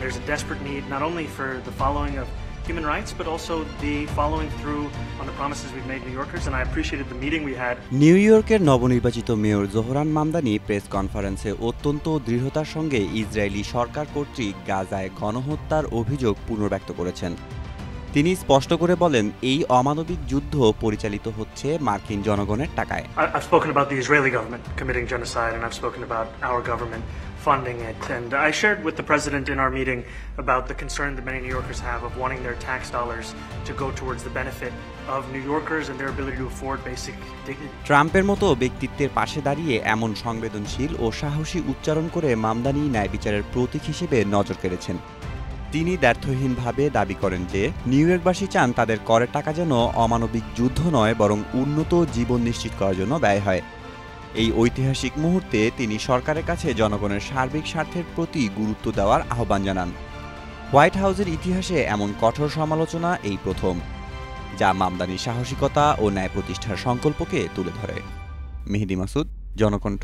there's a desperate need not only for the following of human rights, but also the following through on the promises we've made New Yorkers, and I appreciated the meeting we had. New ইয়র্কের নবনির্বাচিত mayor Zohran Mamdani press কনফারেন্সে অত্যন্ত দৃঢ়তার সঙ্গে Israeli সরকার কর্তৃক গাজায় গণহত্যার অভিযোগ পুনর্ব্যক্ত করেছেন। তিনি স্পষ্ট করে বলেন, এই অমানবিক যুদ্ধ পরিচালিত হচ্ছে মার্কিন জনগণের টাকায়। I've spoken about the Israeli government committing genocide, and I've spoken about our government funding it. And I shared with the president in our meeting about the concern that many New Yorkers have of wanting their tax dollars to go towards the benefit of New Yorkers and their ability to afford basic dignity. ট্রাম্পের মতো ব্যক্তিত্বের পাশে দাঁড়িয়ে এমন সংবেদনশীল ও সাহসী উচ্চারণ করে মামদানি ন্যায় বিচারের প্রতীক হিসেবে নজর কেড়েছেন। তিনি দ্ব্যর্থহীনভাবে দাবি করেন যে নিউ ইয়র্কবাসী চান তাদের করের টাকা যেন অমানবিক যুদ্ধ নয়, বরং উন্নত জীবন নিশ্চিত করার জন্য ব্যয় হয়। এই ঐতিহাসিক মুহূর্তে তিনি সরকারের কাছে জনগণের সার্বিক স্বার্থের প্রতি গুরুত্ব দেওয়ার আহ্বান জানান। হোয়াইট হাউসের ইতিহাসে এমন কঠোর সমালোচনা এই প্রথম, যা মামদানির সাহসিকতা ও ন্যায় প্রতিষ্ঠার সংকল্পকে তুলে ধরে। মেহেদী মাসুদ, জনকণ্ঠ।